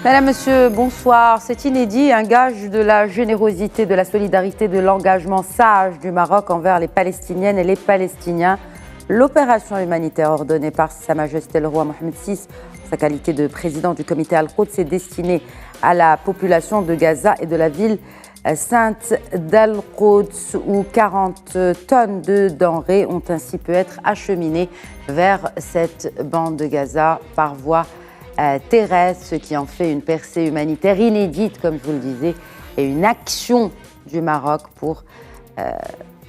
Madame, Monsieur, bonsoir. C'est inédit, un gage de la générosité, de la solidarité, de l'engagement sage du Maroc envers les Palestiniennes et les Palestiniens. L'opération humanitaire ordonnée par Sa Majesté le roi Mohamed VI, en sa qualité de président du comité Al-Quds, est destinée à la population de Gaza et de la ville sainte d'Al-Quds, où 40 tonnes de denrées ont ainsi pu être acheminées vers cette bande de Gaza par voie terrestre, ce qui en fait une percée humanitaire inédite, comme je vous le disais, et une action du Maroc pour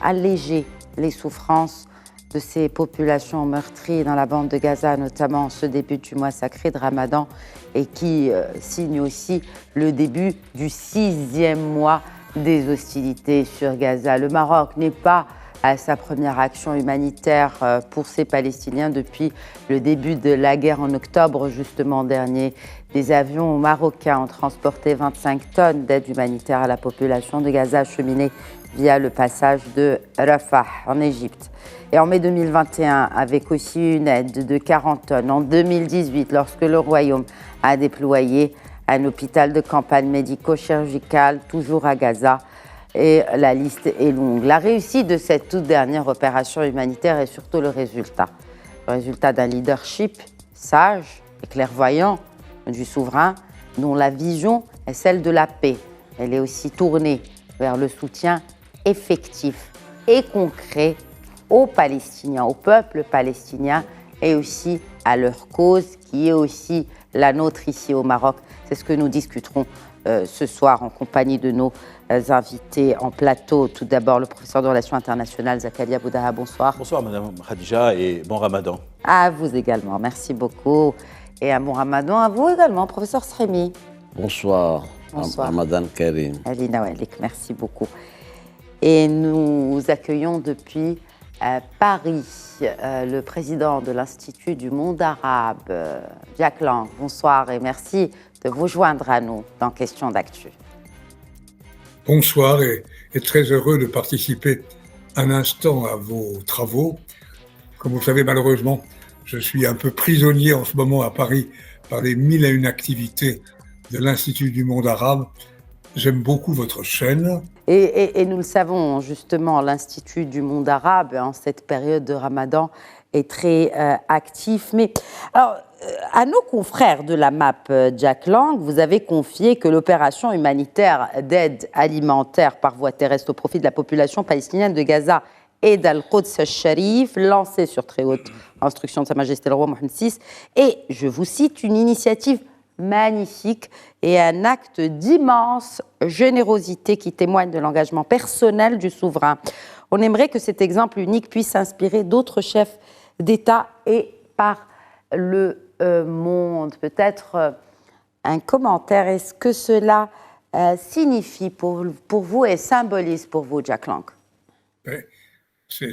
alléger les souffrances de ces populations meurtries dans la bande de Gaza, notamment en ce début du mois sacré de Ramadan, et qui signe aussi le début du 6e mois des hostilités sur Gaza. Le Maroc n'est pas à sa première action humanitaire pour ces Palestiniens depuis le début de la guerre en octobre justement dernier. Des avions marocains ont transporté 25 tonnes d'aide humanitaire à la population de Gaza acheminée via le passage de Rafah en Égypte. Et en mai 2021, avec aussi une aide de 40 tonnes. En 2018, lorsque le Royaume a déployé un hôpital de campagne médico-chirurgical, toujours à Gaza. Et la liste est longue. La réussite de cette toute dernière opération humanitaire est surtout le résultat. Le résultat d'un leadership sage et clairvoyant du souverain, dont la vision est celle de la paix. Elle est aussi tournée vers le soutien effectif et concret aux Palestiniens, au peuple palestinien et aussi à leur cause, qui est aussi la nôtre ici au Maroc. C'est ce que nous discuterons ce soir en compagnie de nos invités en plateau. Tout d'abord, le professeur de relations internationales, Zakaria Boudaha, bonsoir. Bonsoir Madame Khadija et bon Ramadan. À vous également, merci beaucoup. Et un bon Ramadan à vous également, professeur Sremi. Bonsoir. Bonsoir. Ramadan Karim. Alina Walik, merci beaucoup. Et nous accueillons depuis Paris le président de l'Institut du monde arabe, Jack Lang. Bonsoir et merci de vous joindre à nous dans Questions d'actu. Bonsoir et très heureux de participer un instant à vos travaux. Comme vous le savez, malheureusement, je suis un peu prisonnier en ce moment à Paris par les 1001 activités de l'Institut du monde arabe. J'aime beaucoup votre chaîne. Et nous le savons, justement, l'Institut du monde arabe, en cette période de Ramadan, est très actif. Mais alors, à nos confrères de la MAP, Jack Lang, vous avez confié que l'opération humanitaire d'aide alimentaire par voie terrestre au profit de la population palestinienne de Gaza et d'Al-Quds al-Sharif, lancée sur très haute instruction de Sa Majesté le roi Mohamed VI, et, je vous cite, une initiative magnifique et un acte d'immense générosité qui témoigne de l'engagement personnel du souverain. On aimerait que cet exemple unique puisse inspirer d'autres chefs d'État et par le monde. Peut-être un commentaire. Est-ce que cela signifie pour vous et symbolise pour vous, Jack Lang? C'est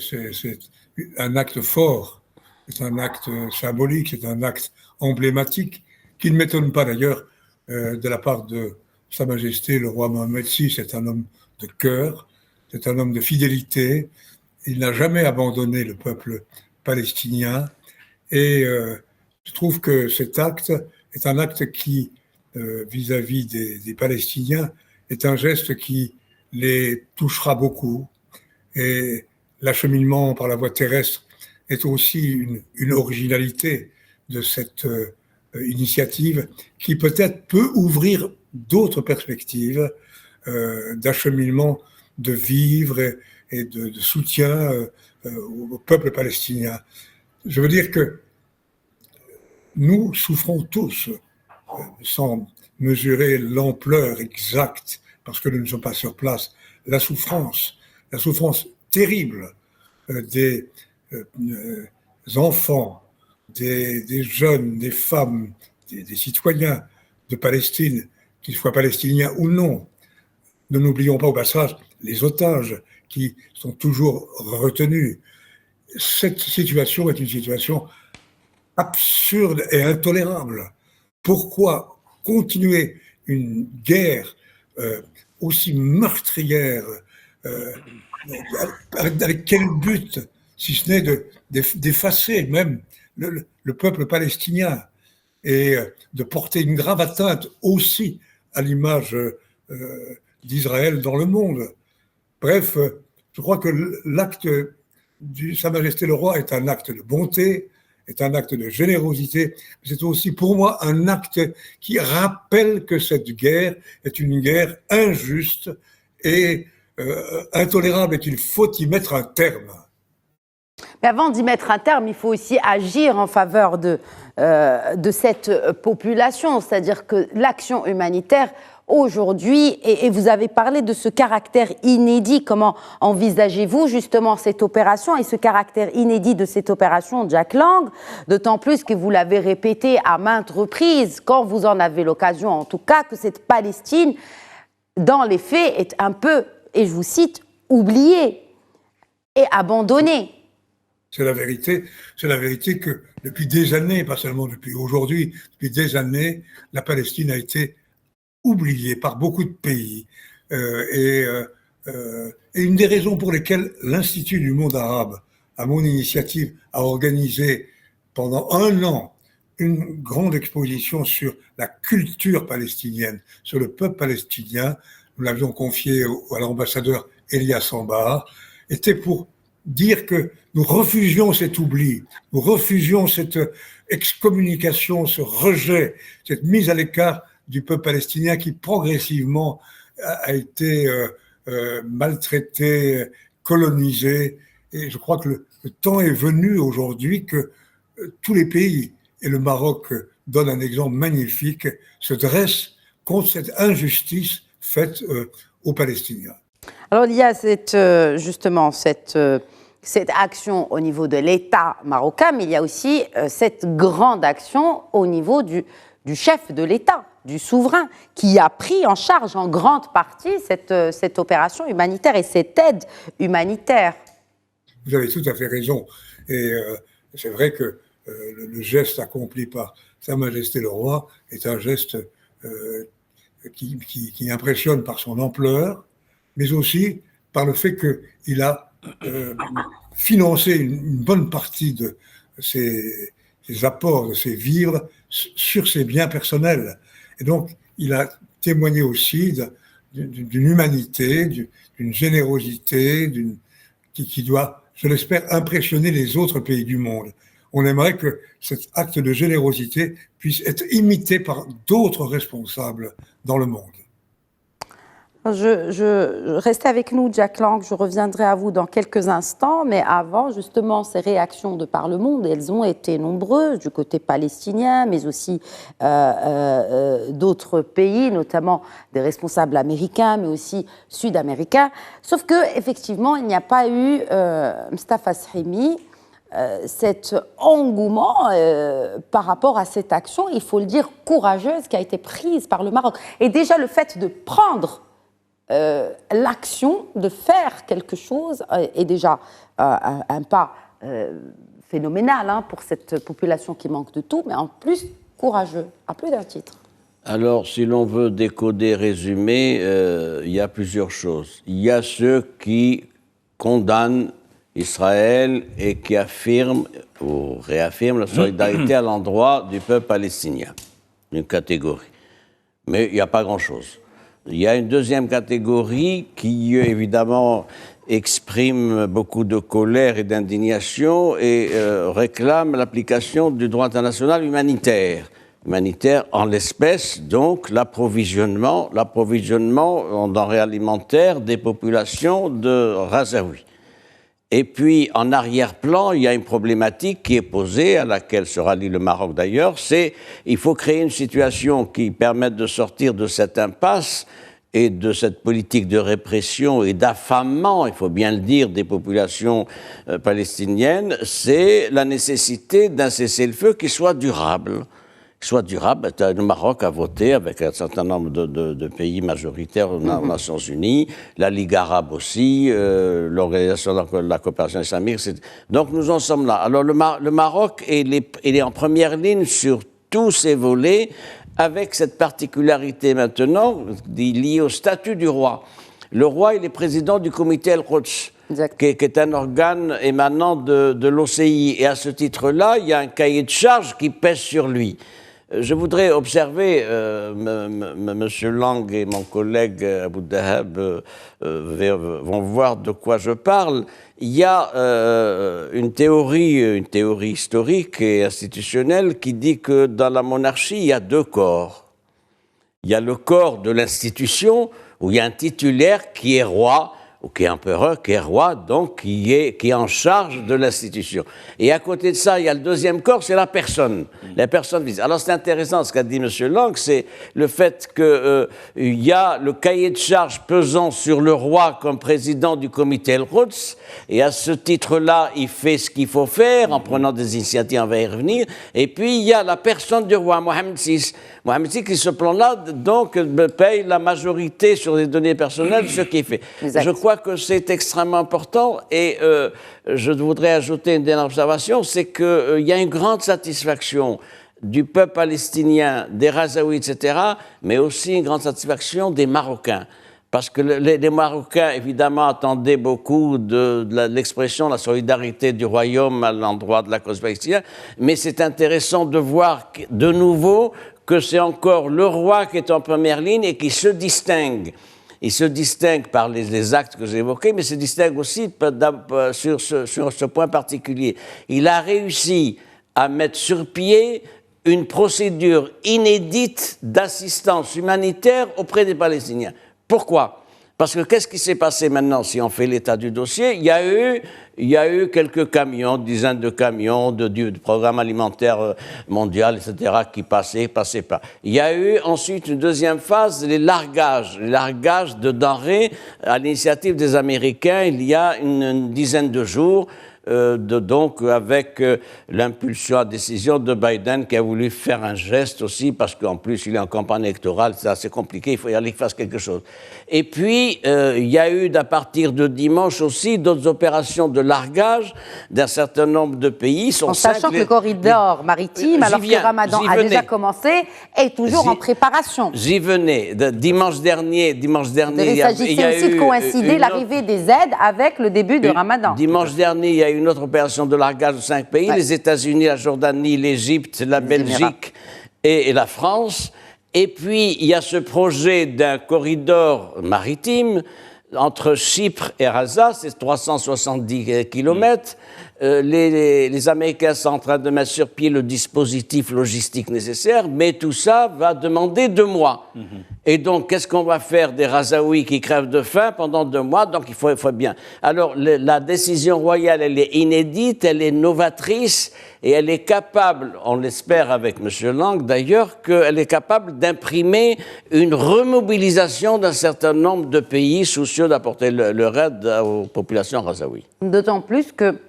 un acte fort, c'est un acte symbolique, c'est un acte emblématique qui ne m'étonne pas d'ailleurs de la part de Sa Majesté le roi Mohamed VI. C'est un homme de cœur, c'est un homme de fidélité. Il n'a jamais abandonné le peuple palestinien et je trouve que cet acte est un acte qui, vis-à-vis des Palestiniens, est un geste qui les touchera beaucoup. Et l'acheminement par la voie terrestre est aussi une originalité de cette initiative qui peut-être peut ouvrir d'autres perspectives d'acheminement de vivres et de soutien au peuple palestinien. Je veux dire que nous souffrons tous, sans mesurer l'ampleur exacte, parce que nous ne sommes pas sur place, la souffrance terrible des enfants, des jeunes, des femmes, des citoyens de Palestine, qu'ils soient palestiniens ou non. Ne n'oublions pas au passage les otages qui sont toujours retenus. Cette situation est une situation absurde et intolérable. Pourquoi continuer une guerre aussi meurtrière avec quel but, si ce n'est d'effacer même le peuple palestinien? et de porter une grave atteinte aussi à l'image d'Israël dans le monde. Bref, je crois que l'acte de Sa Majesté le Roi est un acte de bonté, est un acte de générosité. C'est aussi pour moi un acte qui rappelle que cette guerre est une guerre injuste et intolérable et qu'il faut y mettre un terme. Mais avant d'y mettre un terme, il faut aussi agir en faveur de cette population, c'est-à-dire que l'action humanitaire aujourd'hui, et vous avez parlé de ce caractère inédit, comment envisagez-vous justement cette opération et ce caractère inédit de cette opération, Jack Lang, d'autant plus que vous l'avez répété à maintes reprises, quand vous en avez l'occasion en tout cas, que cette Palestine, dans les faits, est un peu, et je vous cite, oubliée et abandonnée. C'est la vérité que depuis des années, pas seulement depuis aujourd'hui, depuis des années, la Palestine a été oubliée par beaucoup de pays. Et une des raisons pour lesquelles l'Institut du monde arabe, à mon initiative, a organisé pendant 1 an une grande exposition sur la culture palestinienne, sur le peuple palestinien, nous l'avions confié à l'ambassadeur Elias Ambar, était pour dire que nous refusions cet oubli, nous refusions cette excommunication, ce rejet, cette mise à l'écart du peuple palestinien qui progressivement a été maltraité, colonisé. Et je crois que le temps est venu aujourd'hui que tous les pays, et le Maroc donne un exemple magnifique, se dressent contre cette injustice faite aux Palestiniens. Alors il y a justement cette action au niveau de l'État marocain, mais il y a aussi cette grande action au niveau du chef de l'État, du souverain, qui a pris en charge en grande partie cette opération humanitaire et cette aide humanitaire. Vous avez tout à fait raison. Et c'est vrai que le geste accompli par Sa Majesté le Roi est un geste qui impressionne par son ampleur, mais aussi par le fait qu'il a financer une bonne partie de ses apports, de ses vivres sur ses biens personnels. Et donc, il a témoigné aussi d'une humanité, d'une générosité, qui doit, je l'espère, impressionner les autres pays du monde. On aimerait que cet acte de générosité puisse être imité par d'autres responsables dans le monde. Restez avec nous, Jack Lang, je reviendrai à vous dans quelques instants, mais avant, justement, ces réactions de par le monde, elles ont été nombreuses du côté palestinien, mais aussi d'autres pays, notamment des responsables américains, mais aussi sud-américains. Sauf qu'effectivement, il n'y a pas eu, Mustafa Srimi, cet engouement par rapport à cette action, il faut le dire, courageuse qui a été prise par le Maroc. Et déjà, le fait de prendre l'action de faire quelque chose est déjà un pas phénoménal pour cette population qui manque de tout, mais en plus courageux, à plus d'un titre. Alors, si l'on veut décoder, résumer, il y a plusieurs choses. Il y a ceux qui condamnent Israël et qui affirment ou réaffirment la solidarité à l'endroit du peuple palestinien, une catégorie. Mais il n'y a pas grand-chose. Il y a une deuxième catégorie qui, évidemment, exprime beaucoup de colère et d'indignation et réclame l'application du droit international humanitaire. Humanitaire en l'espèce, donc, l'approvisionnement en denrées alimentaires des populations de Razaoui. Et puis, en arrière-plan, il y a une problématique qui est posée, à laquelle se rallie le Maroc d'ailleurs, c'est il faut créer une situation qui permette de sortir de cette impasse et de cette politique de répression et d'affamement, il faut bien le dire, des populations palestiniennes, c'est la nécessité d'un cessez-le-feu qui soit durable. Le Maroc a voté avec un certain nombre de pays majoritaires aux Nations Unies, la Ligue arabe aussi, l'Organisation de la coopération islamique. Donc nous en sommes là. Alors le Maroc il est en première ligne sur tous ces volets, avec cette particularité maintenant liée au statut du roi. Le roi, il est président du comité El-Quds, qui est un organe émanant de l'OCI. Et à ce titre-là, il y a un cahier de charges qui pèse sur lui. Je voudrais observer, M. Lang et mon collègue Abou Dahab vont voir de quoi je parle. Il y a une théorie historique et institutionnelle qui dit que dans la monarchie, il y a deux corps. Il y a le corps de l'institution, où il y a un titulaire qui est roi, ou qui est empereur, qui est roi, donc qui est en charge de l'institution. Et à côté de ça, il y a le deuxième corps, c'est la personne. La personne visée. Alors c'est intéressant ce qu'a dit M. Lang, c'est le fait qu'il y a le cahier de charge pesant sur le roi comme président du comité El-Quds, et à ce titre-là, il fait ce qu'il faut faire en prenant des initiatives, on va y revenir. Et puis il y a la personne du roi, Mohamed VI. Mohamed VI, qui, ce plan-là, donc, paye la majorité sur les données personnelles de ce qu'il fait. Exact. Je crois que c'est extrêmement important et je voudrais ajouter une dernière observation, c'est qu'il y a une grande satisfaction du peuple palestinien, des Razaouis, etc., mais aussi une grande satisfaction des Marocains. Parce que les Marocains, évidemment, attendaient beaucoup de l'expression, la solidarité du royaume à l'endroit de la cause palestinienne, mais c'est intéressant de voir de nouveau que c'est encore le roi qui est en première ligne et qui se distingue. Il se distingue par les actes que j'ai évoqués, mais se distingue aussi sur ce point particulier. Il a réussi à mettre sur pied une procédure inédite d'assistance humanitaire auprès des Palestiniens. Pourquoi ? Parce que qu'est-ce qui s'est passé maintenant, si on fait l'état du dossier ? Il y a eu quelques camions, dizaines de camions du programme alimentaire mondial, etc., qui passaient pas. Il y a eu ensuite une deuxième phase, les largages de denrées à l'initiative des Américains il y a une dizaine de jours. Donc avec l'impulsion à décision de Biden qui a voulu faire un geste aussi parce qu'en plus il est en campagne électorale, c'est assez compliqué, il faut y aller qu'il fasse quelque chose. Et puis il y a eu à partir de dimanche aussi d'autres opérations de largage d'un certain nombre de pays. En sachant que le corridor maritime, alors que le Ramadan a déjà commencé, est toujours en préparation. J'y venais. Dimange dernier, il s'agissait aussi de coïncider l'arrivée des aides avec le début du Ramadan. Dimanche dernier, il y a eu une autre opération de largage de 5 pays, les États-Unis, la Jordanie, l'Égypte, la Belgique et la France. Et puis, il y a ce projet d'un corridor maritime entre Chypre et Gaza, c'est 370 kilomètres. Les Américains sont en train de mettre sur pied le dispositif logistique nécessaire, mais tout ça va demander 2 mois. Et donc, qu'est-ce qu'on va faire des Razaouis qui crèvent de faim pendant 2 mois ? Donc, il faut bien. Alors, la décision royale, elle est inédite, elle est novatrice, et elle est capable, on l'espère avec M. Lang d'ailleurs, qu'elle est capable d'imprimer une remobilisation d'un certain nombre de pays soucieux d'apporter leur aide aux populations razaouis. D'autant plus que,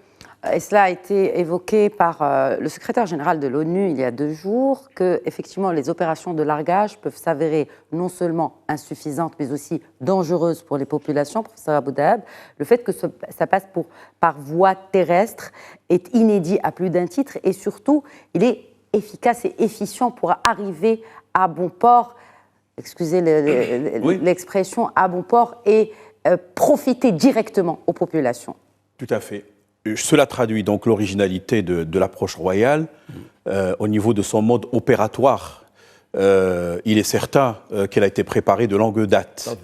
et cela a été évoqué par le secrétaire général de l'ONU il y a 2 jours, que effectivement les opérations de largage peuvent s'avérer non seulement insuffisantes, mais aussi dangereuses pour les populations, professeur Abou Dahab. Le fait que ça passe par voie terrestre est inédit à plus d'un titre, et surtout, il est efficace et efficient pour arriver à bon port, excusez l'expression, à bon port, et profiter directement aux populations. Tout à fait. Cela traduit donc l'originalité de l'approche royale au niveau de son mode opératoire. Il est certain qu'elle a été préparée de longue date.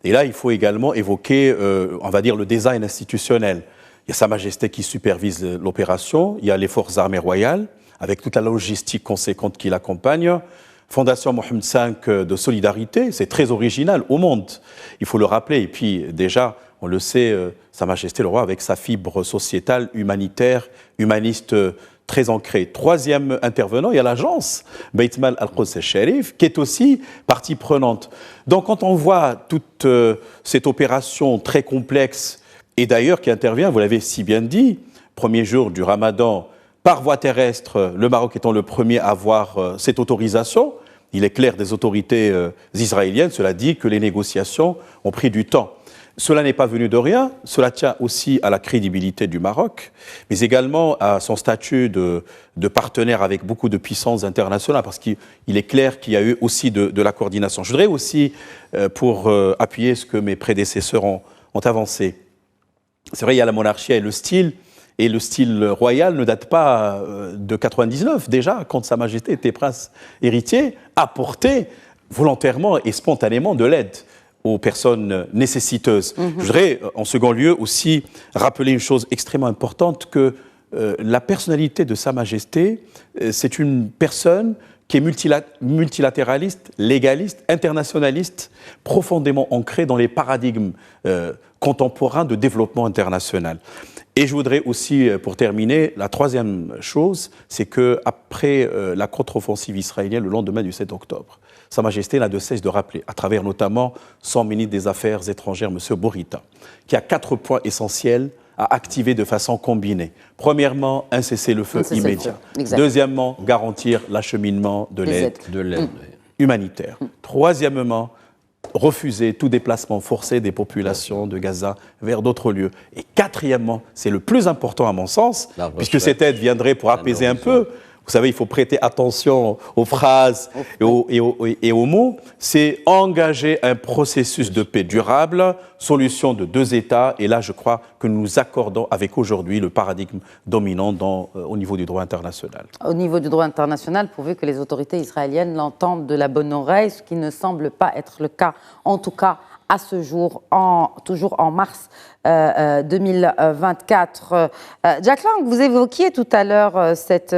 Et là, il faut également évoquer, on va dire, le design institutionnel. Il y a Sa Majesté qui supervise l'opération, il y a les forces armées royales, avec toute la logistique conséquente qui l'accompagne. Fondation Mohamed V de solidarité, c'est très original au monde, il faut le rappeler. Et puis déjà, on le sait, Sa Majesté le Roi, avec sa fibre sociétale, humanitaire, humaniste très ancrée. Troisième intervenant, il y a l'agence Beit Mal Al-Quds Al-Sharif, qui est aussi partie prenante. Donc quand on voit toute cette opération très complexe, et d'ailleurs qui intervient, vous l'avez si bien dit, premier jour du Ramadan, par voie terrestre, le Maroc étant le premier à avoir cette autorisation, il est clair des autorités israéliennes, cela dit que les négociations ont pris du temps. Cela n'est pas venu de rien, cela tient aussi à la crédibilité du Maroc, mais également à son statut de partenaire avec beaucoup de puissances internationales, parce qu'il est clair qu'il y a eu aussi de la coordination. Je voudrais aussi, pour appuyer ce que mes prédécesseurs ont avancé, c'est vrai, il y a la monarchie et le style, Et le style royal ne date pas de 99. Déjà, quand Sa Majesté était prince héritier, apportait volontairement et spontanément de l'aide aux personnes nécessiteuses. Je voudrais, en second lieu, aussi rappeler une chose extrêmement importante, que la personnalité de Sa Majesté, c'est une personne qui est multilatéraliste, légaliste, internationaliste, profondément ancrée dans les paradigmes contemporains de développement international. Et je voudrais aussi, pour terminer, la troisième chose, c'est qu'après la contre-offensive israélienne, le lendemain du 7 octobre, Sa Majesté n'a de cesse de rappeler, à travers notamment son ministre des Affaires étrangères, M. Borita, qu'il y a 4 points essentiels à activer de façon combinée. Premièrement, un cessez-le-feu immédiat. Deuxièmement, garantir l'acheminement de l'aide humanitaire. Troisièmement, refuser tout déplacement forcé des populations de Gaza vers d'autres lieux. Et quatrièmement, c'est le plus important à mon sens, puisque cette aide viendrait pour apaiser un peu. Vous savez, il faut prêter attention aux phrases et aux mots. C'est engager un processus de paix durable, solution de 2 États. Et là, je crois que nous nous accordons avec aujourd'hui le paradigme dominant au niveau du droit international. Au niveau du droit international, pourvu que les autorités israéliennes l'entendent de la bonne oreille, ce qui ne semble pas être le cas, en tout cas à ce jour, toujours en mars 2024. Jack Lang, vous évoquiez tout à l'heure cette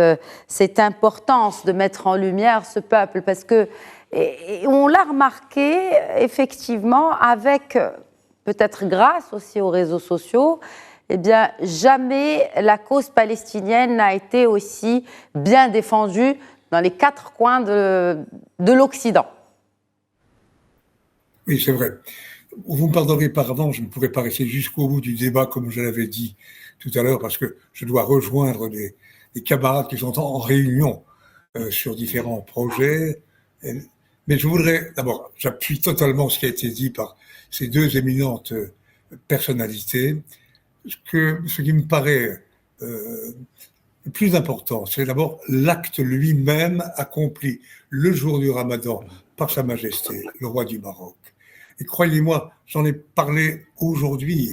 importance de mettre en lumière ce peuple, parce que et on l'a remarqué effectivement avec, peut-être grâce aussi aux réseaux sociaux, eh bien, jamais la cause palestinienne n'a été aussi bien défendue dans les 4 coins de l'Occident. Oui, c'est vrai. Vous me pardonnerez par avance, je ne pourrai pas rester jusqu'au bout du débat, comme je l'avais dit tout à l'heure, parce que je dois rejoindre des camarades qui sont en réunion sur différents projets. Mais je voudrais, d'abord, j'appuie totalement ce qui a été dit par ces 2 éminentes personnalités. Ce qui me paraît le plus important, c'est d'abord l'acte lui-même accompli le jour du Ramadan par Sa Majesté, le roi du Maroc. Et croyez-moi, j'en ai parlé aujourd'hui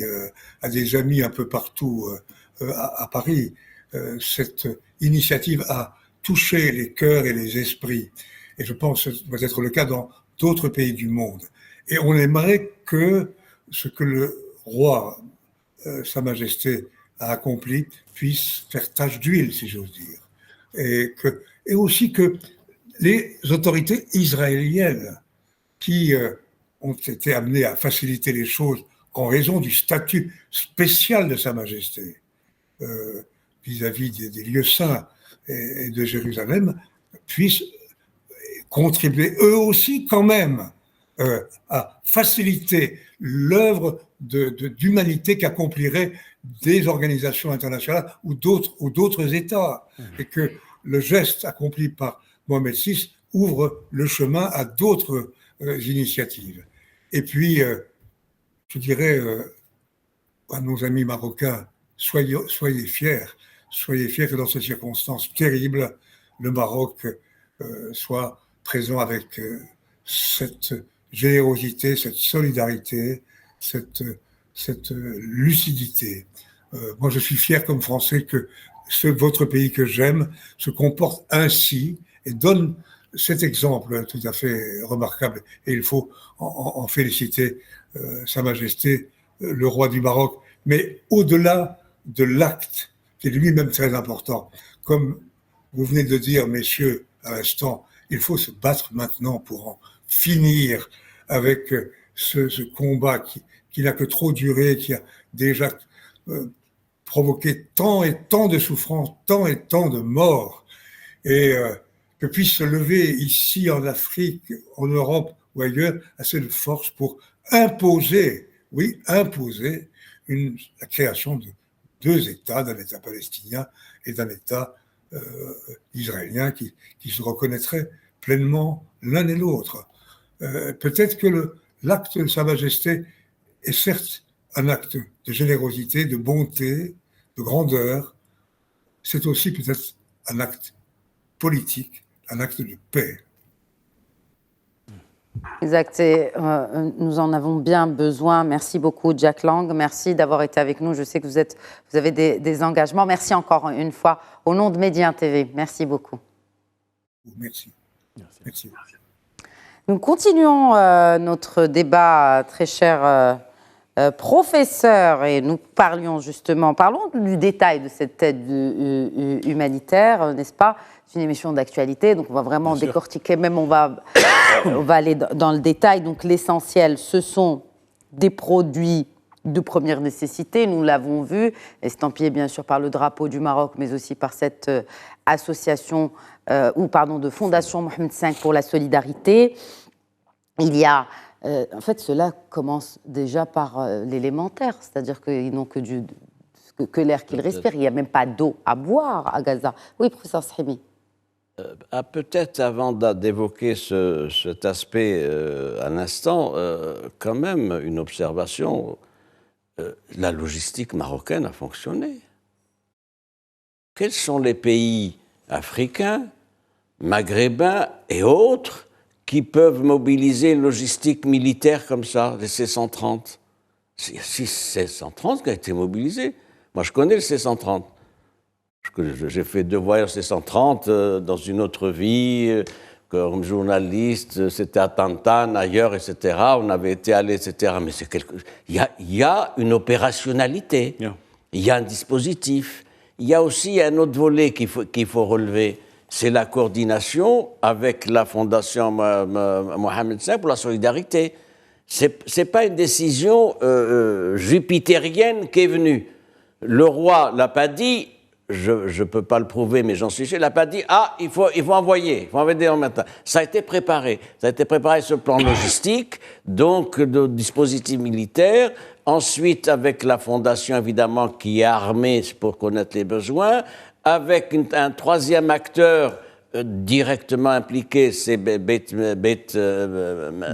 à des amis un peu partout à Paris. Cette initiative a touché les cœurs et les esprits. Et je pense que ce doit être le cas dans d'autres pays du monde. Et on aimerait que ce que le roi, Sa Majesté, a accompli puisse faire tache d'huile, si j'ose dire. Et aussi que les autorités israéliennes qui ont été amenées à faciliter les choses en raison du statut spécial de Sa Majesté vis-à-vis des lieux saints et de Jérusalem, puissent contribuer eux aussi quand même à faciliter l'œuvre d'humanité qu'accompliraient des organisations internationales ou d'autres États, et que le geste accompli par Mohamed VI ouvre le chemin à d'autres initiatives. Et puis, je dirais à nos amis marocains, soyez fiers que dans ces circonstances terribles, le Maroc soit présent avec cette générosité, cette solidarité, cette lucidité. Moi, je suis fier comme Français que votre pays que j'aime se comporte ainsi et donne cet exemple tout à fait remarquable. Et il faut en féliciter Sa Majesté, le roi du Maroc. Mais au-delà de l'acte, qui est lui-même très important, comme vous venez de dire, messieurs, à l'instant, il faut se battre maintenant pour en finir avec ce combat qui n'a que trop duré, qui a déjà provoqué tant et tant de souffrances, tant et tant de morts, et que puisse se lever ici en Afrique, en Europe ou ailleurs, assez de force pour imposer la création de 2 États, d'un État palestinien et d'un État israélien qui se reconnaîtraient pleinement l'un et l'autre. Peut-être que l'acte de Sa Majesté est certes un acte de générosité, de bonté, de grandeur. C'est aussi peut-être un acte politique, un acte de paix. Exact. Nous en avons bien besoin. Merci beaucoup, Jack Lang. Merci d'avoir été avec nous. Je sais que vous avez des engagements. Merci encore une fois au nom de Médien TV. Merci beaucoup. Merci. Merci. Nous continuons notre débat, très cher professeur, et nous parlons du détail de cette aide humanitaire, n'est-ce pas? C'est une émission d'actualité, donc on va vraiment décortiquer, même on va aller dans le détail. Donc l'essentiel, ce sont des produits de première nécessité, nous l'avons vu, estampillés bien sûr par le drapeau du Maroc, mais aussi par cette association, de Fondation Mohamed V pour la solidarité. Il y a, en fait, cela commence déjà par l'élémentaire, c'est-à-dire qu'ils n'ont que l'air qu'ils respirent. Il n'y a même pas d'eau à boire à Gaza. Oui, professeur Sahimi. Peut-être avant d'évoquer cet aspect un instant, quand même une observation. La logistique marocaine a fonctionné. Quels sont les pays africains, maghrébins et autres qui peuvent mobiliser une logistique militaire comme ça, les C-130? Il y a 6 C-130 qui ont été mobilisés. Moi, je connais le C-130. J'ai fait 2 voyages C-130 dans une autre vie, comme journaliste, c'était à Tantan, ailleurs, etc. On avait été allé, etc. Mais il y a une opérationnalité, il y a un dispositif. Il y a aussi un autre volet qu'il faut relever, c'est la coordination avec la Fondation Mohamed V pour la solidarité. C'est pas une décision jupitérienne qui est venue. Le roi l'a pas dit. Je ne peux pas le prouver, mais j'en suis sûr. Il n'a pas dit « il faut envoyer en même temps ». Ça a été préparé. Ça a été préparé sur le plan logistique, donc de dispositifs militaires. Ensuite, avec la fondation, évidemment, qui est armée pour connaître les besoins. Avec un troisième acteur directement impliqué, c'est Beit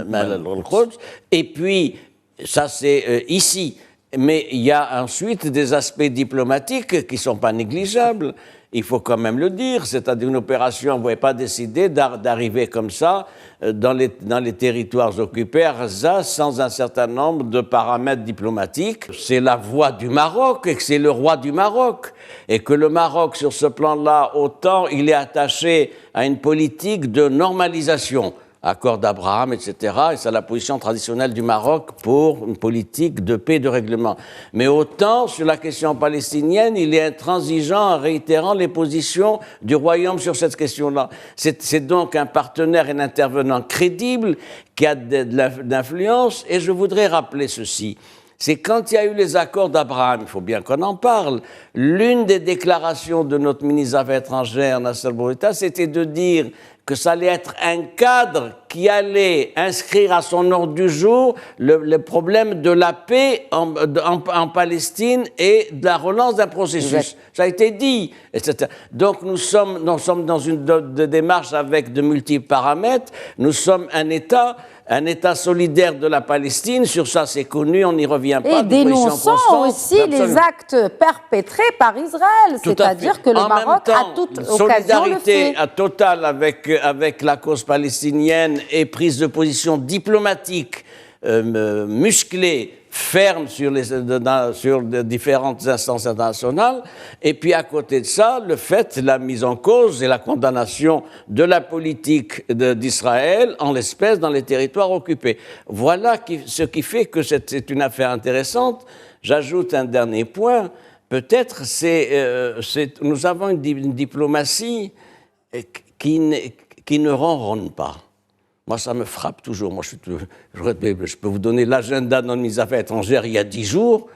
Mal al-Quds. Et puis, ça c'est ici. Mais il y a ensuite des aspects diplomatiques qui ne sont pas négligeables. Il faut quand même le dire, c'est-à-dire une opération, vous ne pouvez pas décider d'arriver comme ça dans les territoires occupés à Gaza sans un certain nombre de paramètres diplomatiques. C'est la voix du Maroc et que c'est le roi du Maroc. Et que le Maroc, sur ce plan-là, autant il est attaché à une politique de normalisation. Accord d'Abraham, etc. Et c'est la position traditionnelle du Maroc pour une politique de paix et de règlement. Mais autant, sur la question palestinienne, il est intransigeant en réitérant les positions du royaume sur cette question-là. C'est donc un partenaire et un intervenant crédible qui a de l'influence. Et je voudrais rappeler ceci. C'est quand il y a eu les accords d'Abraham, il faut bien qu'on en parle, l'une des déclarations de notre ministre des Affaires étrangères, Nasser Bourita, c'était de dire que ça allait être un cadre qui allait inscrire à son ordre du jour le problème de la paix en Palestine et de la relance d'un processus. Exact. Ça a été dit, etc. Donc nous sommes dans une démarche avec de multiples paramètres. Nous sommes un État solidaire de la Palestine, sur ça c'est connu, on n'y revient pas. Et dénonçant aussi les actes perpétrés par Israël, c'est-à-dire que le Maroc a toute occasion solidarité totale avec la cause palestinienne et prise de position diplomatique musclée, ferme sur différentes instances internationales, et puis à côté de ça, la mise en cause et la condamnation de la politique d'Israël, en l'espèce dans les territoires occupés. Voilà ce qui fait que c'est une affaire intéressante. J'ajoute un dernier point, peut-être nous avons une diplomatie qui ne ronronne pas. Moi, ça me frappe toujours. Moi, je peux vous donner l'agenda de notre ministre des Affaires étrangères il y a 10 jours.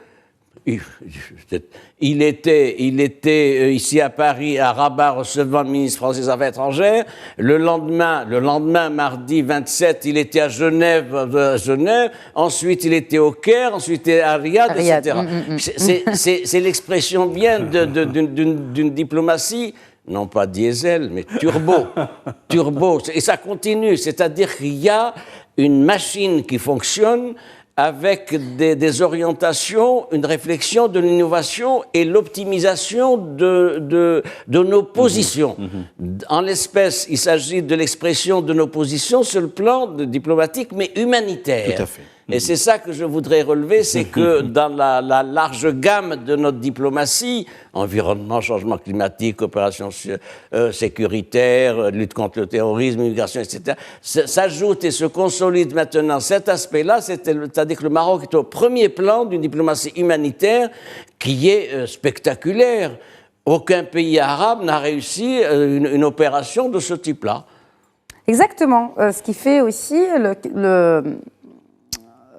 Il était ici à Paris, à Rabat, recevant le ministre français des Affaires étrangères. Le lendemain, mardi 27, il était à Genève. Ensuite, il était au Caire. Ensuite, il était à Riyad, etc. C'est l'expression bien d'une diplomatie. Non pas diesel, mais turbo. Et ça continue, c'est-à-dire qu'il y a une machine qui fonctionne avec des orientations, une réflexion de l'innovation et l'optimisation de nos positions. En l'espèce, il s'agit de l'expression de nos positions sur le plan diplomatique, mais humanitaire. Tout à fait. Et c'est ça que je voudrais relever, c'est que dans la large gamme de notre diplomatie, environnement, changement climatique, coopération sécuritaire, lutte contre le terrorisme, immigration, etc., s'ajoute et se consolide maintenant cet aspect-là, c'est-à-dire que le Maroc est au premier plan d'une diplomatie humanitaire qui est spectaculaire. Aucun pays arabe n'a réussi une opération de ce type-là. Exactement. Ce qui fait aussi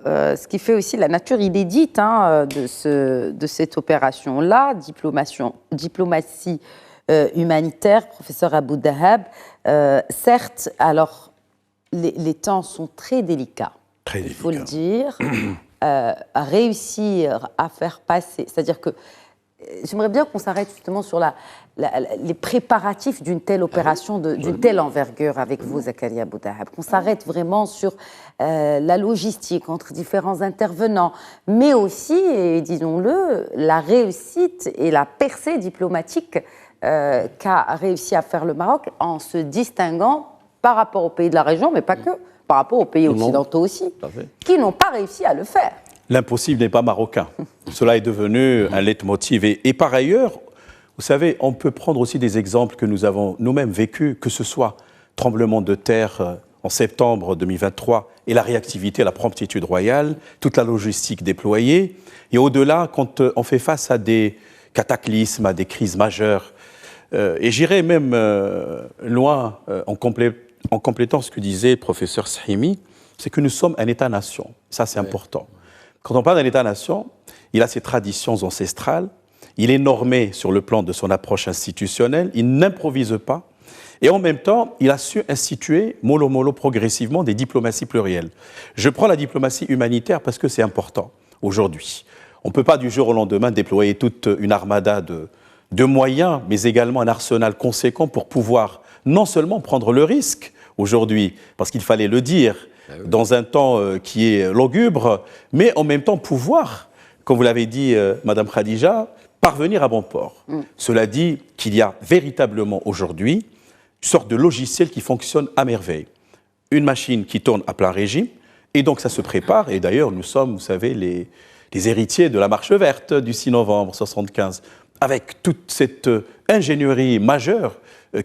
ce qui fait aussi la nature inédite de cette opération-là, diplomatie humanitaire, professeur Abou Dahab. Certes, alors, les temps sont très délicats, il faut le dire. À réussir à faire passer, c'est-à-dire que j'aimerais bien qu'on s'arrête justement sur les préparatifs d'une telle opération, d'une telle envergure avec vous, Zakaria Abou Dahab, qu'on s'arrête vraiment sur la logistique entre différents intervenants, mais aussi, et disons-le, la réussite et la percée diplomatique qu'a réussi à faire le Maroc en se distinguant par rapport aux pays de la région, mais pas que, par rapport aux pays occidentaux aussi, qui n'ont pas réussi à le faire. L'impossible n'est pas marocain. Cela est devenu un leitmotiv. Et par ailleurs, vous savez, on peut prendre aussi des exemples que nous avons nous-mêmes vécus, que ce soit tremblement de terre en septembre 2023 et la réactivité, la promptitude royale, toute la logistique déployée. Et au-delà, quand on fait face à des cataclysmes, à des crises majeures, et j'irai même loin en complétant ce que disait le professeur Sahimi, c'est que nous sommes un État-nation. Ça, c'est important. Quand on parle d'un État-nation, il a ses traditions ancestrales, il est normé sur le plan de son approche institutionnelle, il n'improvise pas, et en même temps, il a su instituer, mollo progressivement, des diplomaties plurielles. Je prends la diplomatie humanitaire parce que c'est important aujourd'hui. On ne peut pas du jour au lendemain déployer toute une armada de moyens, mais également un arsenal conséquent pour pouvoir non seulement prendre le risque aujourd'hui, parce qu'il fallait le dire, dans un temps qui est lugubre, mais en même temps pouvoir, comme vous l'avez dit, Madame Khadija, parvenir à bon port. Cela dit qu'il y a véritablement aujourd'hui une sorte de logiciel qui fonctionne à merveille. Une machine qui tourne à plein régime, et donc ça se prépare, et d'ailleurs nous sommes, vous savez, les héritiers de la marche verte du 6 novembre 1975, avec toute cette ingénierie majeure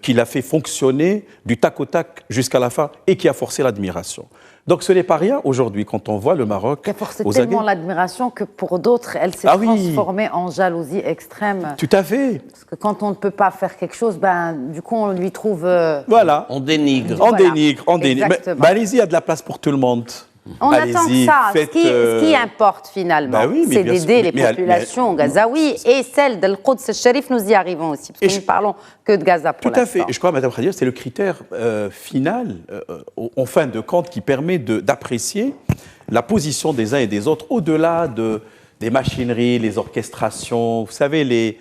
qui l'a fait fonctionner du tac au tac jusqu'à la fin et qui a forcé l'admiration. Donc ce n'est pas rien aujourd'hui quand on voit le Maroc. Qui a forcé tellement l'admiration que pour d'autres, elle s'est transformée en jalousie extrême. Tout à fait. Parce que quand on ne peut pas faire quelque chose, du coup on lui trouve... Voilà. On dénigre. On dénigre. Mais allez-y, il y a de la place pour tout le monde. On attend que ça. Ce qui importe finalement, c'est d'aider les populations gazaouis et celles d'Al-Quds al-Sharif, nous y arrivons aussi, parce que nous ne parlons que de Gaza pour l'instant. Tout à fait. Et je crois, Mme Khadir, c'est le critère final, en fin de compte, qui permet d'apprécier la position des uns et des autres, au-delà des machineries, les orchestrations, vous savez,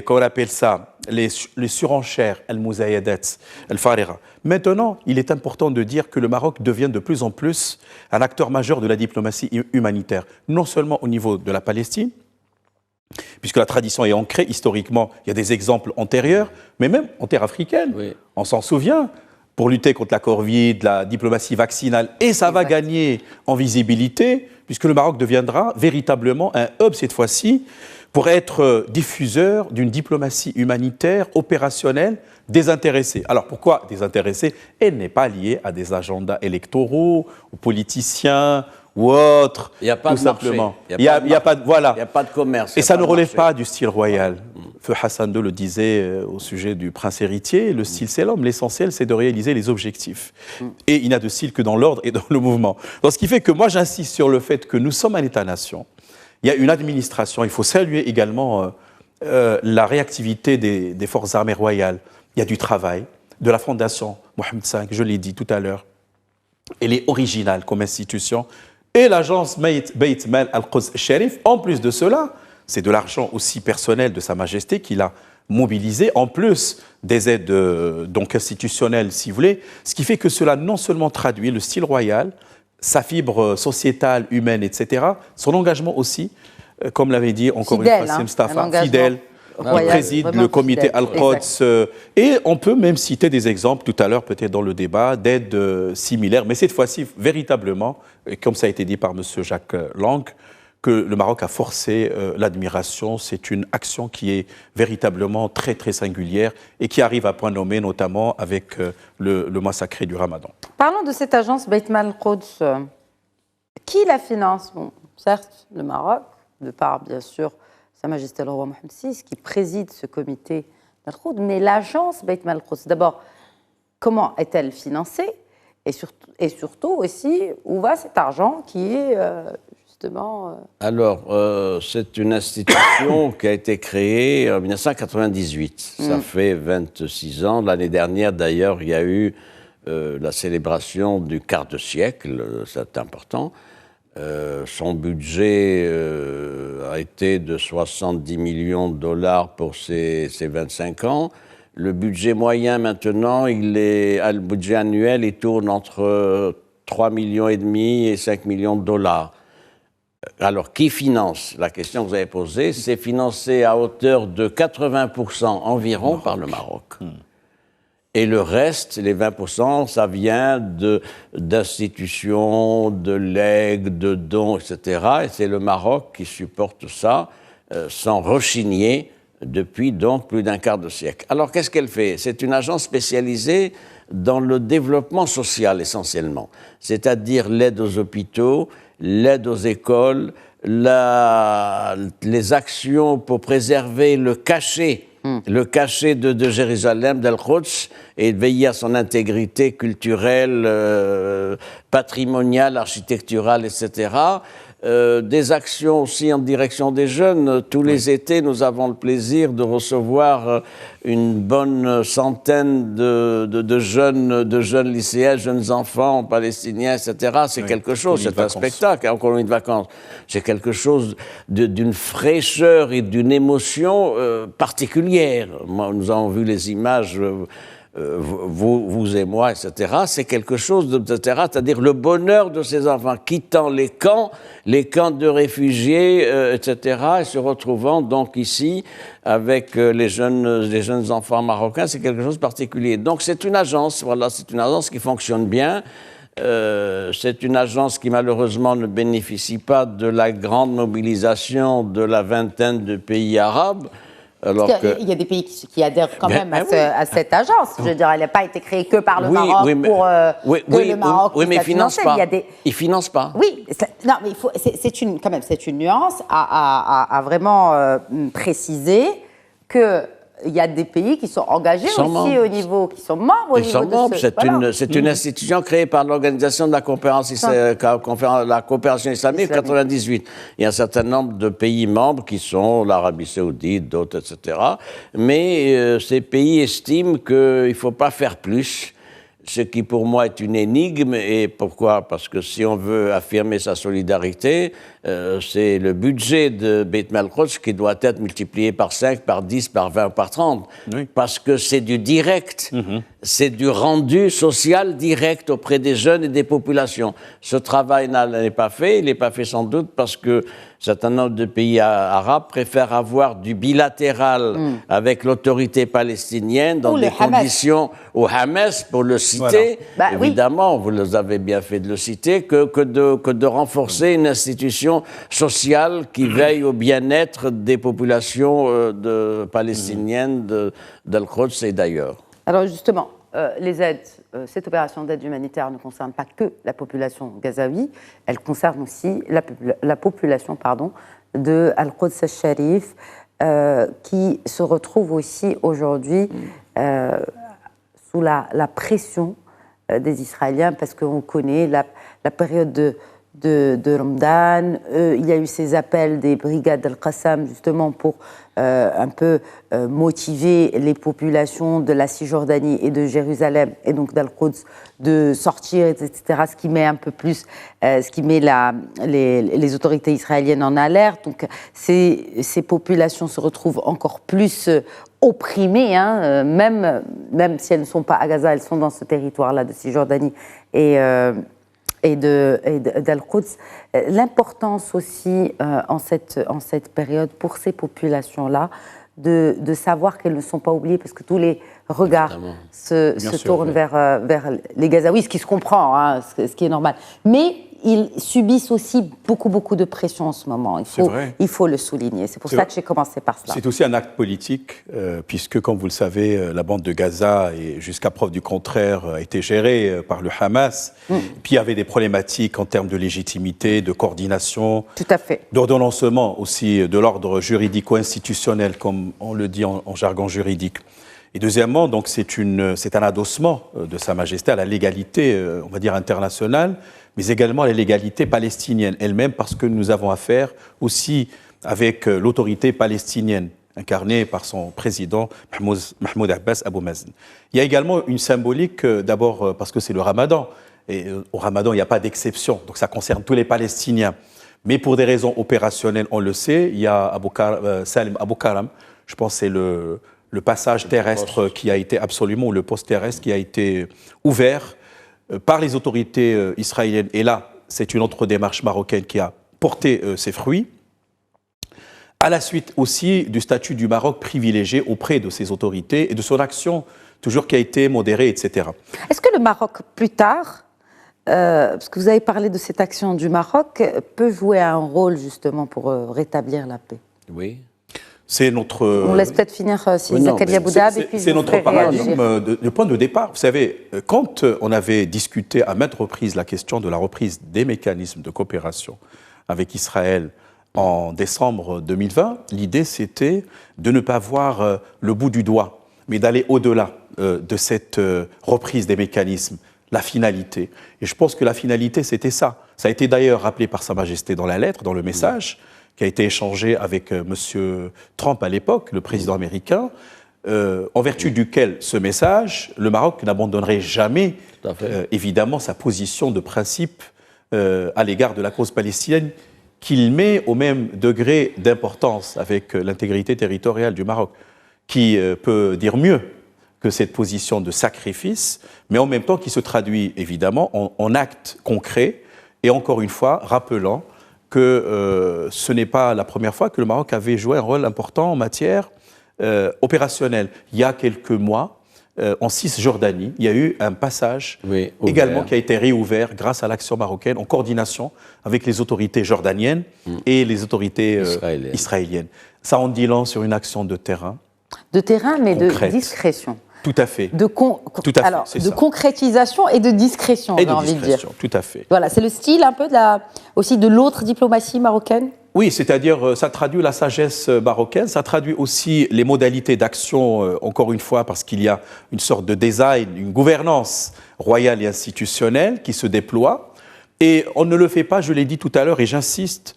comment on appelle ça, les surenchères, al-muzayadat, al-farira. Maintenant, il est important de dire que le Maroc devient de plus en plus un acteur majeur de la diplomatie humanitaire, non seulement au niveau de la Palestine, puisque la tradition est ancrée historiquement, il y a des exemples antérieurs, mais même en terre africaine. Oui. On s'en souvient, pour lutter contre la Covid, la diplomatie vaccinale, et ça va gagner en visibilité, puisque le Maroc deviendra véritablement un hub cette fois-ci, pour être diffuseur d'une diplomatie humanitaire, opérationnelle, désintéressée. Alors pourquoi désintéressée? Elle n'est pas liée à des agendas électoraux, aux politiciens ou autres. Il n'y a pas de marché. Il n'y a pas de commerce. Et ça ne relève pas du style royal. Feu Hassan II le disait au sujet du prince héritier, le style c'est l'homme, l'essentiel c'est de réaliser les objectifs. Et il n'y a de style que dans l'ordre et dans le mouvement. Donc ce qui fait que moi j'insiste sur le fait que nous sommes un État-nation. Il y a une administration, il faut saluer également la réactivité des forces armées royales. Il y a du travail, de la fondation Mohamed V, je l'ai dit tout à l'heure. Elle est originale comme institution. Et l'agence Beit Mal Al-Quds al-Sharif, en plus de cela, c'est de l'argent aussi personnel de Sa Majesté qu'il a mobilisé, en plus des aides donc institutionnelles, si vous voulez, ce qui fait que cela non seulement traduit le style royal, sa fibre sociétale, humaine, etc., son engagement aussi, comme l'avait dit encore une fois Sim Stafa, fidèle, qui préside le comité Al-Quds. Et on peut même citer des exemples tout à l'heure, peut-être dans le débat, d'aides similaires, mais cette fois-ci, véritablement, comme ça a été dit par M. Jacques Lang, que le Maroc a forcé l'admiration. C'est une action qui est véritablement très, très singulière et qui arrive à point nommé, notamment avec le mois sacré du Ramadan. Parlons de cette agence Beit Mal Al-Quds. Qui la finance? Bon, certes, le Maroc, de par, bien sûr, Sa Majesté le roi Mohammed VI, qui préside ce comité Al-Quds, mais l'agence Beit Mal Al-Quds, d'abord, comment est-elle financée? Et surtout aussi, où va cet argent qui est... Alors, c'est une institution qui a été créée en 1998. Ça fait 26 ans. L'année dernière, d'ailleurs, il y a eu la célébration du quart de siècle. C'est important. Son budget a été de 70 millions de dollars pour ces 25 ans. Le budget moyen, maintenant, le budget annuel, il tourne entre 3,5 millions et 5 millions de dollars. Alors, qui finance? La question que vous avez posée, c'est financé à hauteur de 80% environ par le Maroc. Et le reste, les 20%, ça vient d'institutions, de legs, de dons, etc. Et c'est le Maroc qui supporte ça sans rechigner depuis donc plus d'un quart de siècle. Alors, qu'est-ce qu'elle fait? C'est une agence spécialisée dans le développement social essentiellement, c'est-à-dire l'aide aux hôpitaux, l'aide aux écoles, les actions pour préserver le cachet de Jérusalem, d'Al-Quds, et de veiller à son intégrité culturelle, patrimoniale, architecturale, etc. Des actions aussi en direction des jeunes. Tous les étés, nous avons le plaisir de recevoir une bonne centaine de jeunes lycéens, jeunes enfants palestiniens, etc. C'est quelque chose, c'est un spectacle, en colonie de vacances. C'est quelque chose d'une fraîcheur et d'une émotion particulière. Nous avons vu les images... vous et moi, etc., c'est quelque chose etc., c'est-à-dire le bonheur de ces enfants quittant les camps de réfugiés, etc., et se retrouvant donc ici avec les jeunes enfants marocains, c'est quelque chose de particulier. Donc c'est une agence, voilà, c'est une agence qui fonctionne bien. C'est une agence qui malheureusement ne bénéficie pas de la grande mobilisation de la vingtaine de pays arabes. Il y a des pays qui adhèrent quand même à cette agence. Je veux dire, elle n'a pas été créée que par le Maroc pour que le Maroc puisse la financer. Ils ne financent pas. Oui, non, mais c'est une nuance à vraiment préciser que il y a des pays qui sont engagés aussi membres. Au niveau, qui sont membres au niveau de ce... C'est une institution créée par l'Organisation de la coopération islamique 98. Il y a un certain nombre de pays membres qui sont l'Arabie Saoudite, d'autres, etc. Mais ces pays estiment qu'il ne faut pas faire plus. Ce qui pour moi est une énigme. Et pourquoi? Parce que si on veut affirmer sa solidarité, c'est le budget de Beit Mal Al-Quds qui doit être multiplié par 5, par 10, par 20, par 30. Oui. Parce que c'est du direct, c'est du rendu social direct auprès des jeunes et des populations. Ce travail n'est pas fait, il n'est pas fait sans doute parce que un certain nombre de pays arabes préfèrent avoir du bilatéral avec l'autorité palestinienne dans des conditions au Hamas, pour le citer, évidemment, vous avez bien fait de le citer, que de renforcer une institution sociale qui veille au bien-être des populations palestiniennes d'Al-Quds et d'ailleurs. Alors justement, les aides, cette opération d'aide humanitaire ne concerne pas que la population gazaoui, elle concerne aussi la population de Al-Quds al-Sharif, qui se retrouve aussi aujourd'hui sous la pression des Israéliens, parce qu'on connaît la période de Ramadan. Il y a eu ces appels des brigades Al-Qassam justement pour un peu motiver les populations de la Cisjordanie et de Jérusalem et donc d'Al-Quds de sortir, etc. Ce qui met un peu plus, ce qui met les autorités israéliennes en alerte. Donc ces populations se retrouvent encore plus opprimées, hein, même si elles ne sont pas à Gaza, elles sont dans ce territoire-là de Cisjordanie d'Al-Quds. L'importance aussi en cette période pour ces populations-là de savoir qu'elles ne sont pas oubliées parce que tous les regards se tournent vers les Gazaouis, ce qui se comprend, hein, ce qui est normal. Mais ils subissent aussi beaucoup de pression en ce moment. Il faut le souligner. C'est pour ça que j'ai commencé par cela. C'est aussi un acte politique, puisque, comme vous le savez, la bande de Gaza, et jusqu'à preuve du contraire, a été gérée par le Hamas. Puis il y avait des problématiques en termes de légitimité, de coordination, tout à fait, d'ordonnancement aussi, de l'ordre juridico-institutionnel, comme on le dit en jargon juridique. Et deuxièmement, donc, c'est un adossement de Sa Majesté à la légalité, on va dire, internationale, mais également à la légalité palestinienne elle-même, parce que nous avons affaire aussi avec l'autorité palestinienne, incarnée par son président, Mahmoud Abbas Abou Mazen. Il y a également une symbolique, d'abord parce que c'est le Ramadan, et au Ramadan, il n'y a pas d'exception, donc ça concerne tous les Palestiniens. Mais pour des raisons opérationnelles, on le sait, il y a Salim Abou Karam, je pense que c'est le passage terrestre qui a été absolument, ou le poste terrestre qui a été ouvert par les autorités israéliennes. Et là, c'est une autre démarche marocaine qui a porté ses fruits, à la suite aussi du statut du Maroc privilégié auprès de ses autorités et de son action toujours qui a été modérée, etc. Est-ce que le Maroc, plus tard, parce que vous avez parlé de cette action du Maroc, peut jouer un rôle justement pour rétablir la paix? Oui. C'est notre... On laisse peut-être finir Zakaria Boudab et puis c'est notre paradigme de point de départ. Vous savez, quand on avait discuté à maintes reprises la question de la reprise des mécanismes de coopération avec Israël en décembre 2020, l'idée c'était de ne pas voir le bout du doigt, mais d'aller au-delà de cette reprise des mécanismes, la finalité. Et je pense que la finalité c'était ça. Ça a été d'ailleurs rappelé par Sa Majesté dans la lettre, dans le message, qui a été échangé avec M. Trump à l'époque, le président américain, en vertu duquel ce message, le Maroc n'abandonnerait jamais, évidemment, sa position de principe à l'égard de la cause palestinienne, qu'il met au même degré d'importance avec l'intégrité territoriale du Maroc, qui peut dire mieux que cette position de sacrifice, mais en même temps qui se traduit évidemment en actes concrets, et encore une fois, rappelant que ce n'est pas la première fois que le Maroc avait joué un rôle important en matière opérationnelle. Il y a quelques mois, en Cisjordanie, il y a eu un passage également qui a été réouvert grâce à l'action marocaine en coordination avec les autorités jordaniennes et les autorités israéliennes. Ça en dit long sur une action de terrain. De terrain, mais concrète. De discrétion. Tout à fait. De concrétisation et de discrétion, j'ai envie de dire. Tout à fait. Voilà, c'est le style un peu aussi de l'autre diplomatie marocaine. Oui, c'est-à-dire ça traduit la sagesse marocaine, ça traduit aussi les modalités d'action, encore une fois, parce qu'il y a une sorte de design, une gouvernance royale et institutionnelle qui se déploie. Et on ne le fait pas, je l'ai dit tout à l'heure, et j'insiste,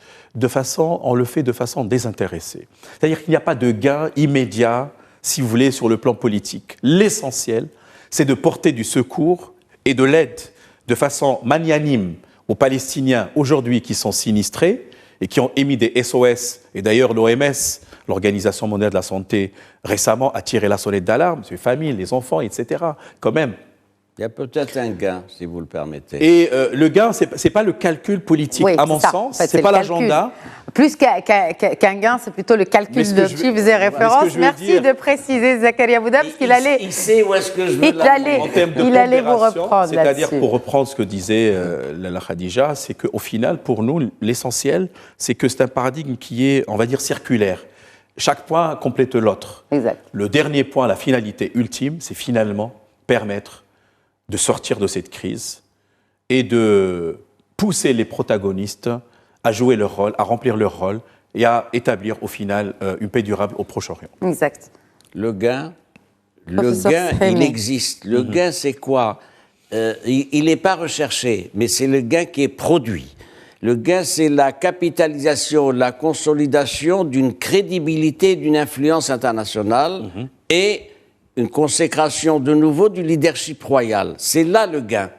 on le fait de façon désintéressée. C'est-à-dire qu'il n'y a pas de gain immédiat, si vous voulez, sur le plan politique. L'essentiel, c'est de porter du secours et de l'aide de façon magnanime aux Palestiniens aujourd'hui qui sont sinistrés et qui ont émis des SOS. Et d'ailleurs, l'OMS, l'Organisation mondiale de la santé, récemment a tiré la sonnette d'alarme, les familles, les enfants, etc. Quand même. Il y a peut-être un gain, si vous le permettez. Et le gain, c'est pas le calcul politique, à mon sens, en fait, c'est pas l'agenda. Plus qu'un gain, c'est plutôt le calcul de qui faisait référence. Merci de préciser, Zakaria Boudab, parce qu'il allait... Il sait où est-ce que je veux il allait vous reprendre là-dessus. C'est-à-dire, pour reprendre ce que disait la Khadija, c'est qu'au final, pour nous, l'essentiel, c'est que c'est un paradigme qui est, on va dire, circulaire. Chaque point complète l'autre. Exact. Le dernier point, la finalité ultime, c'est finalement permettre de sortir de cette crise et de pousser les protagonistes à jouer leur rôle, à remplir leur rôle et à établir au final une paix durable au Proche-Orient. Exact. Le gain, il existe. Le gain, c'est quoi? Il n'est pas recherché, mais c'est le gain qui est produit. Le gain, c'est la capitalisation, la consolidation d'une crédibilité, d'une influence internationale et une consécration de nouveau du leadership royal. C'est là le gain.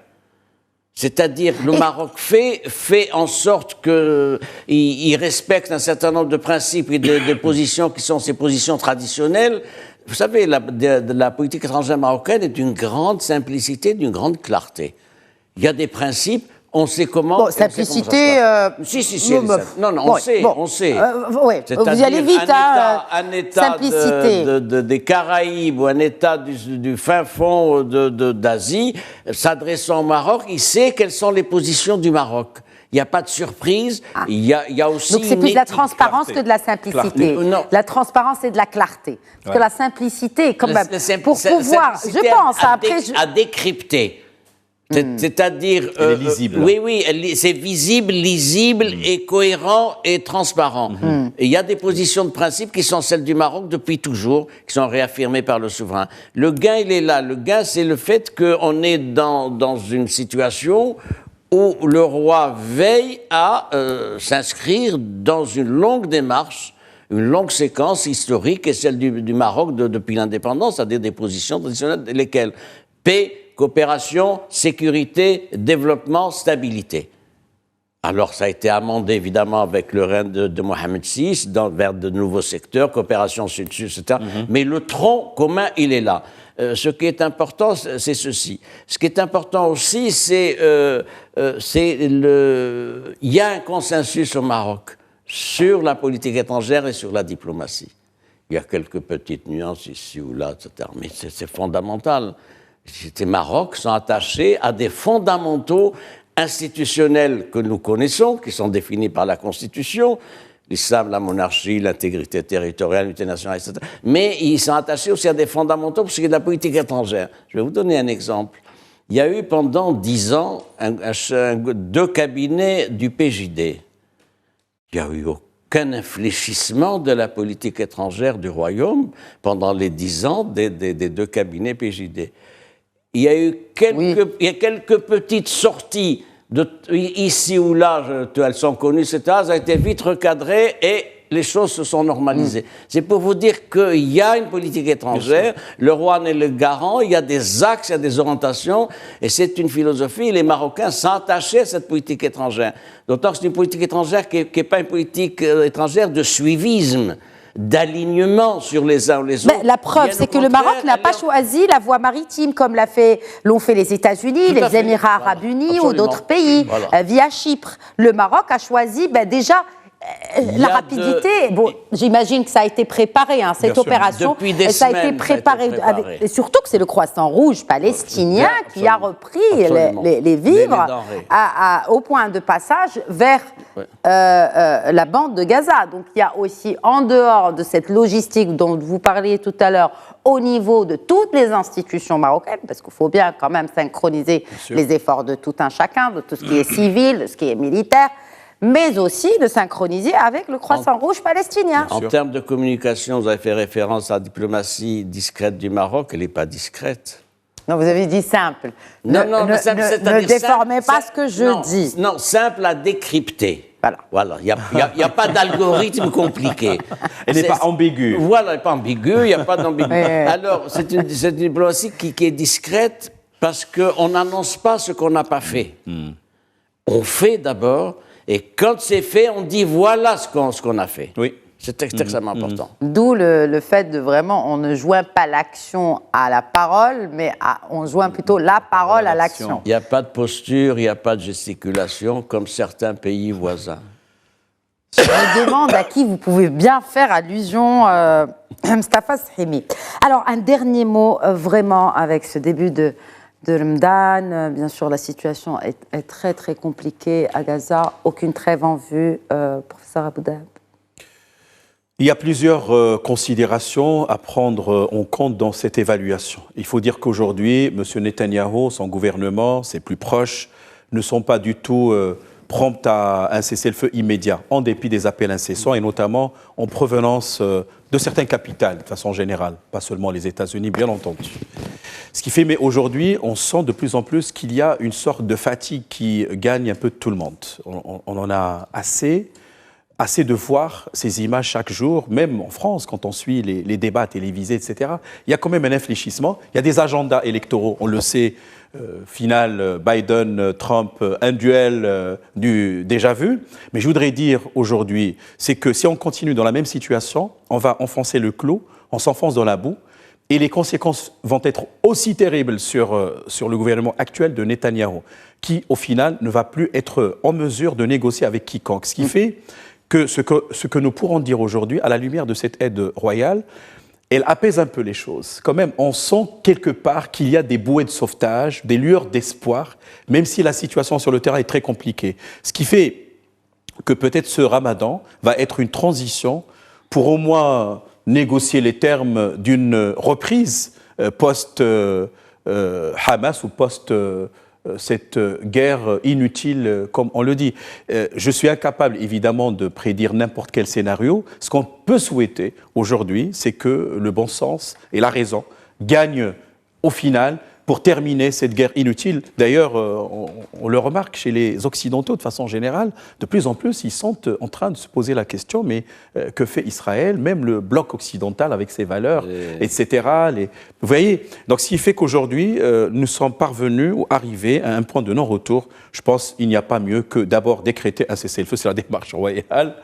C'est-à-dire, le Maroc fait en sorte qu'il respecte un certain nombre de principes et de positions qui sont ses positions traditionnelles. Vous savez, la politique étrangère marocaine est d'une grande simplicité, d'une grande clarté. Il y a des principes, On sait comment. Bon, simplicité. Si, non, on sait. Oui, vous y allez vite, un État simplicité. Des Caraïbes ou un État du fin fond d'Asie, s'adressant au Maroc, il sait quelles sont les positions du Maroc. Il n'y a pas de surprise. Il y a aussi. Donc c'est plus de la transparence que de la simplicité. Non. La transparence et de la clarté. Parce que la simplicité, quand même, pour pouvoir, je pense, à décrypter. C'est-à-dire, elle est lisible. Oui, c'est visible, lisible et cohérent et transparent. Et il y a des positions de principe qui sont celles du Maroc depuis toujours, qui sont réaffirmées par le souverain. Le gain, il est là. Le gain, c'est le fait qu'on est dans une situation où le roi veille à s'inscrire dans une longue démarche, une longue séquence historique, et celle du Maroc depuis l'indépendance, c'est-à-dire des positions traditionnelles, lesquelles paix, coopération, sécurité, développement, stabilité. Alors, ça a été amendé, évidemment, avec le règne de Mohamed VI, vers de nouveaux secteurs, coopération sud-sud, etc. Mais le tronc commun, il est là. Ce qui est important, c'est ceci. Ce qui est important aussi, il y a un consensus au Maroc sur la politique étrangère et sur la diplomatie. Il y a quelques petites nuances ici ou là, etc. Mais c'est fondamental. Les Maroc sont attachés à des fondamentaux institutionnels que nous connaissons, qui sont définis par la Constitution, l'islam, la monarchie, l'intégrité territoriale, l'unité nationale, etc. Mais ils sont attachés aussi à des fondamentaux pour ce qui est de la politique étrangère. Je vais vous donner un exemple. Il y a eu pendant 10 ans 2 cabinets du PJD. Il n'y a eu aucun infléchissement de la politique étrangère du Royaume pendant les 10 ans des 2 cabinets PJD. Il y a eu quelques petites sorties ici ou là, elles sont connues, etc. Ça a été vite recadré et les choses se sont normalisées. C'est pour vous dire qu'il y a une politique étrangère, le roi en est le garant, il y a des axes, il y a des orientations, et c'est une philosophie. Les Marocains sont attachés à cette politique étrangère. D'autant que c'est une politique étrangère qui n'est pas une politique étrangère de suivisme, d'alignement sur les uns ou les autres. Mais la preuve, c'est que le Maroc n'a pas choisi la voie maritime comme l'ont fait les États-Unis, les Émirats arabes unis ou d'autres pays, via Chypre. Le Maroc a choisi déjà la rapidité. Bon, j'imagine que ça a été préparé, cette opération. Depuis des semaines, ça a été préparé. Et surtout que c'est le Croissant Rouge palestinien qui a repris les vivres au point de passage vers la bande de Gaza. Donc il y a aussi, en dehors de cette logistique dont vous parliez tout à l'heure, au niveau de toutes les institutions marocaines, parce qu'il faut bien quand même synchroniser les efforts de tout un chacun, de tout ce qui est civil, de ce qui est militaire, mais aussi de synchroniser avec le Croissant Rouge palestinien. En termes de communication, vous avez fait référence à la diplomatie discrète du Maroc, elle n'est pas discrète. Non, vous avez dit simple. Ne déformez pas ce que je dis. Non, simple à décrypter. Voilà. Il n'y a pas d'algorithme compliqué. Elle n'est pas ambiguë. Voilà, elle n'est pas ambiguë, il n'y a pas d'ambiguïté. Alors, c'est une diplomatie qui est discrète parce qu'on n'annonce pas ce qu'on n'a pas fait. On fait d'abord, et quand c'est fait, on dit voilà ce qu'on a fait. Oui. C'est extrêmement important. D'où le fait de vraiment, on ne joint pas l'action à la parole, mais on joint plutôt la parole à l'action. Il n'y a pas de posture, il n'y a pas de gesticulation, comme certains pays voisins. Je me demande à qui vous pouvez bien faire allusion, Mustafa Sahimi. Alors, un dernier mot, vraiment, avec ce début de Ramadan. Bien sûr, la situation est très, très compliquée à Gaza. Aucune trêve en vue. Professeur Aboudab. Il y a plusieurs considérations à prendre en compte dans cette évaluation. Il faut dire qu'aujourd'hui, M. Netanyahou, son gouvernement, ses plus proches, ne sont pas du tout prompts à un cessez-le-feu immédiat, en dépit des appels incessants, et notamment en provenance de certaines capitales, de façon générale, pas seulement les États-Unis, bien entendu. Ce qui fait, mais aujourd'hui, on sent de plus en plus qu'il y a une sorte de fatigue qui gagne un peu de tout le monde. On en a assez de voir ces images chaque jour, même en France, quand on suit les débats télévisés, etc. Il y a quand même un infléchissement. Il y a des agendas électoraux, on le sait, final Biden-Trump, un duel du déjà vu. Mais je voudrais dire aujourd'hui, c'est que si on continue dans la même situation, on va enfoncer le clou, on s'enfonce dans la boue. Et les conséquences vont être aussi terribles sur le gouvernement actuel de Netanyahou, qui, au final, ne va plus être en mesure de négocier avec quiconque. Ce qui fait que ce que nous pourrons dire aujourd'hui, à la lumière de cette aide royale, elle apaise un peu les choses. Quand même, on sent quelque part qu'il y a des bouées de sauvetage, des lueurs d'espoir, même si la situation sur le terrain est très compliquée. Ce qui fait que peut-être ce ramadan va être une transition pour au moins négocier les termes d'une reprise post-Hamas ou post- cette guerre inutile, comme on le dit. Je suis incapable, évidemment, de prédire n'importe quel scénario. Ce qu'on peut souhaiter aujourd'hui, c'est que le bon sens et la raison gagnent au final pour terminer cette guerre inutile. D'ailleurs, on le remarque chez les Occidentaux de façon générale, de plus en plus, ils sont en train de se poser la question, mais que fait Israël, même le bloc occidental avec ses valeurs, etc. Vous voyez, donc ce qui fait qu'aujourd'hui, nous sommes parvenus ou arrivés à un point de non-retour. Je pense qu'il n'y a pas mieux que d'abord décréter un cessez-le-feu, c'est la démarche royale,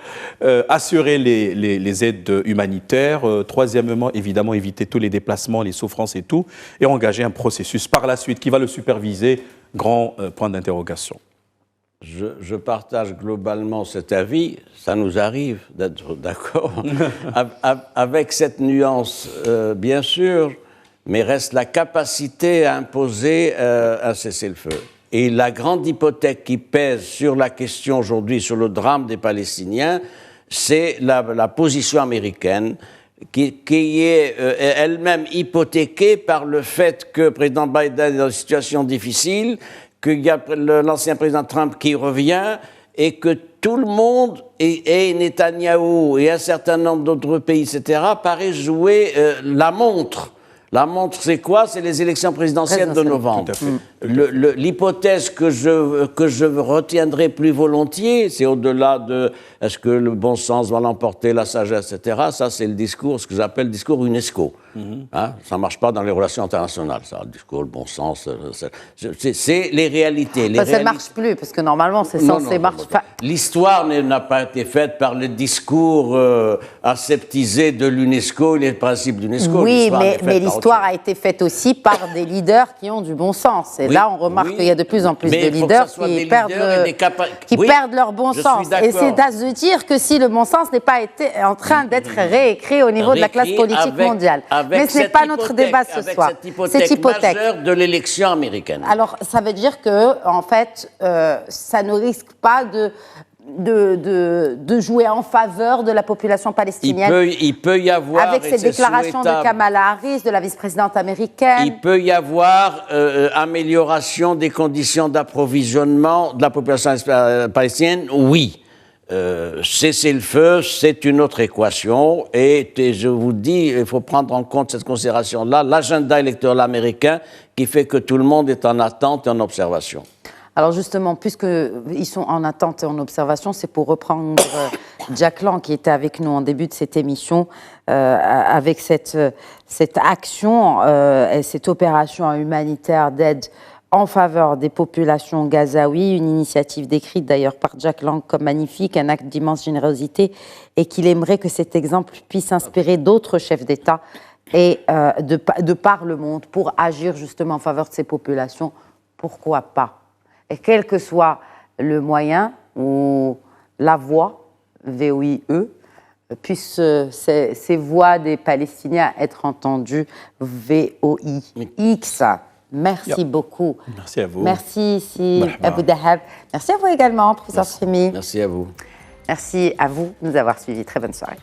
assurer les aides humanitaires, troisièmement, évidemment, éviter tous les déplacements, les souffrances et tout, et engager un processus par la suite, qui va le superviser, grand point d'interrogation. Je partage globalement cet avis, ça nous arrive d'être d'accord, avec cette nuance, bien sûr, mais reste la capacité à imposer un cessez-le-feu. Et la grande hypothèque qui pèse sur la question aujourd'hui, sur le drame des Palestiniens, c'est la position américaine, qui est elle-même hypothéquée par le fait que le président Biden est dans une situation difficile, qu'il y a l'ancien président Trump qui revient et que tout le monde, et Netanyahou et un certain nombre d'autres pays, etc., paraissent jouer la montre. La montre, c'est quoi? C'est les élections présidentielles de novembre. L'hypothèse que je retiendrai plus volontiers, c'est au-delà de est-ce que le bon sens va l'emporter, la sagesse, etc. Ça, c'est le discours, ce que j'appelle le discours UNESCO. Hein? Ça ne marche pas dans les relations internationales, ça. Le discours, le bon sens, c'est les réalités. Ça ne marche plus, parce que normalement, c'est censé marcher. L'histoire n'a pas été faite par le discours aseptisé de l'UNESCO et les principes de l'UNESCO. Oui, mais l'histoire a été faite aussi par des leaders qui ont du bon sens. Et là, on remarque qu'il y a de plus en plus de leaders qui perdent leur bon sens. Et c'est à se dire que si le bon sens n'est pas été en train d'être réécrit au niveau de la classe politique mondiale. Mais ce n'est pas notre débat ce soir. Cette hypothèque majeure de l'élection américaine. Alors, ça veut dire que, en fait, ça ne risque pas de jouer en faveur de la population palestinienne. Il peut y avoir... Avec ces déclarations de Kamala Harris, de la vice-présidente américaine. Il peut y avoir amélioration des conditions d'approvisionnement de la population palestinienne, oui. Cessez-le-feu, c'est une autre équation. Et je vous dis, il faut prendre en compte cette considération-là, l'agenda électoral américain qui fait que tout le monde est en attente et en observation. Alors justement, puisqu'ils sont en attente et en observation, c'est pour reprendre Jack Lang qui était avec nous en début de cette émission, avec cette action, cette opération humanitaire d'aide en faveur des populations gazaouis, une initiative décrite d'ailleurs par Jack Lang comme magnifique, un acte d'immense générosité, et qu'il aimerait que cet exemple puisse inspirer d'autres chefs d'État et de par le monde pour agir justement en faveur de ces populations. Pourquoi pas? Et quel que soit le moyen ou la voix, VOIE, puissent ces voix des Palestiniens être entendues, VOIX. Merci beaucoup. Merci à vous. Merci ici, Abou Dahab. Merci à vous également, professeur Srimi. Merci à vous. Merci à vous de nous avoir suivis. Très bonne soirée.